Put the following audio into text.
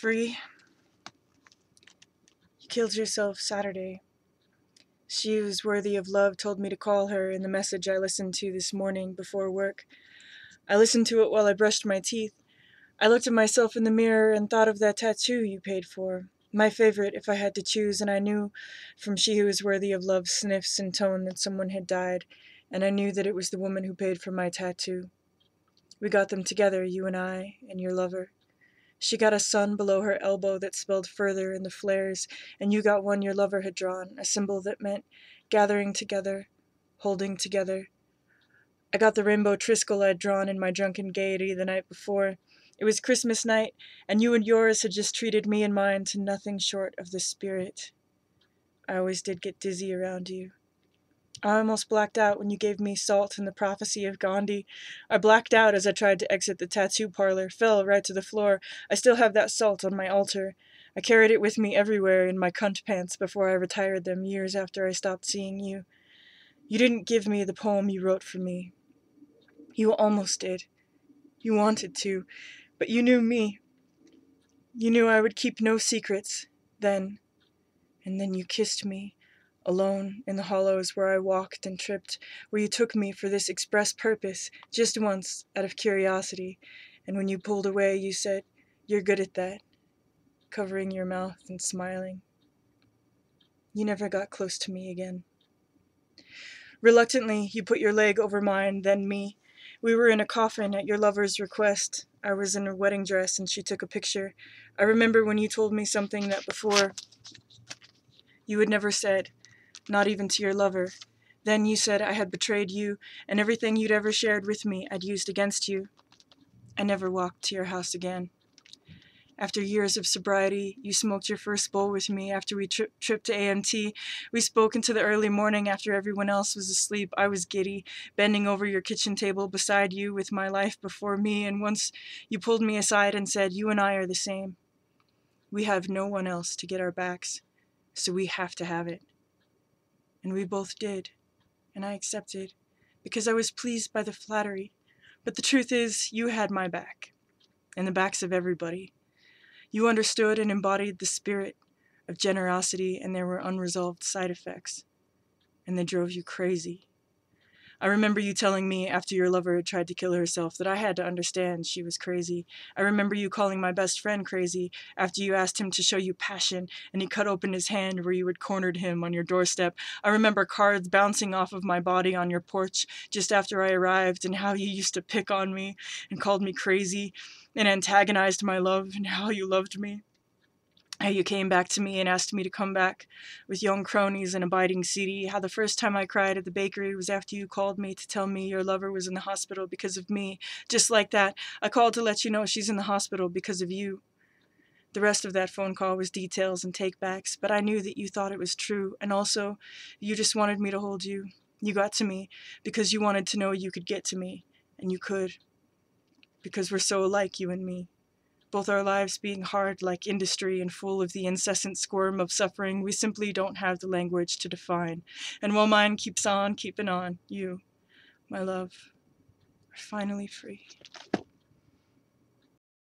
free. You killed yourself Saturday. She who is worthy of love told me to call her in the message I listened to this morning before work. I listened to it while I brushed my teeth. I looked at myself in the mirror and thought of that tattoo you paid for. My favorite if I had to choose, and I knew from She Who Is Worthy of Love's sniffs and tone that someone had died, and I knew that it was the woman who paid for my tattoo. We got them together, you and I, and your lover. She got a sun below her elbow that spelled further in the flares, and you got one your lover had drawn, a symbol that meant gathering together, holding together. I got the rainbow triskel I'd drawn in my drunken gaiety the night before. It was Christmas night, and you and yours had just treated me and mine to nothing short of the spirit. I always did get dizzy around you. I almost blacked out when you gave me salt and the prophecy of Gandhi. I blacked out as I tried to exit the tattoo parlor, fell right to the floor. I still have that salt on my altar. I carried it with me everywhere in my cunt pants before I retired them years after I stopped seeing you. You didn't give me the poem you wrote for me. You almost did. You wanted to, but you knew me. You knew I would keep no secrets, then. And then you kissed me, alone in the hollows where I walked and tripped, where you took me for this express purpose, just once, out of curiosity, and when you pulled away, you said, "You're good at that," covering your mouth and smiling. You never got close to me again. Reluctantly, you put your leg over mine, then me. We were in a coffin at your lover's request. I was in a wedding dress and she took a picture. I remember when you told me something that before you had never said, not even to your lover. Then you said I had betrayed you, and everything you'd ever shared with me I'd used against you. I never walked to your house again. After years of sobriety, you smoked your first bowl with me after we tripped to AMT. We spoke into the early morning after everyone else was asleep. I was giddy, bending over your kitchen table beside you with my life before me, and once you pulled me aside and said, "You and I are the same. We have no one else to get our backs, so we have to have it." And we both did, and I accepted, because I was pleased by the flattery. But the truth is, you had my back, and the backs of everybody. You understood and embodied the spirit of generosity, and there were unresolved side effects, and they drove you crazy. I remember you telling me after your lover had tried to kill herself that I had to understand she was crazy. I remember you calling my best friend crazy after you asked him to show you passion and he cut open his hand where you had cornered him on your doorstep. I remember cards bouncing off of my body on your porch just after I arrived, and how you used to pick on me and called me crazy and antagonized my love, and how you loved me. How you came back to me and asked me to come back with young cronies and a biting CD. How the first time I cried at the bakery was after you called me to tell me your lover was in the hospital because of me. Just like that, I called to let you know she's in the hospital because of you. The rest of that phone call was details and takebacks, but I knew that you thought it was true, and also, you just wanted me to hold you. You got to me because you wanted to know you could get to me, and you could. Because we're so alike, you and me. Both our lives being hard like industry and full of the incessant squirm of suffering we simply don't have the language to define. And while mine keeps on keeping on, you, my love, are finally free.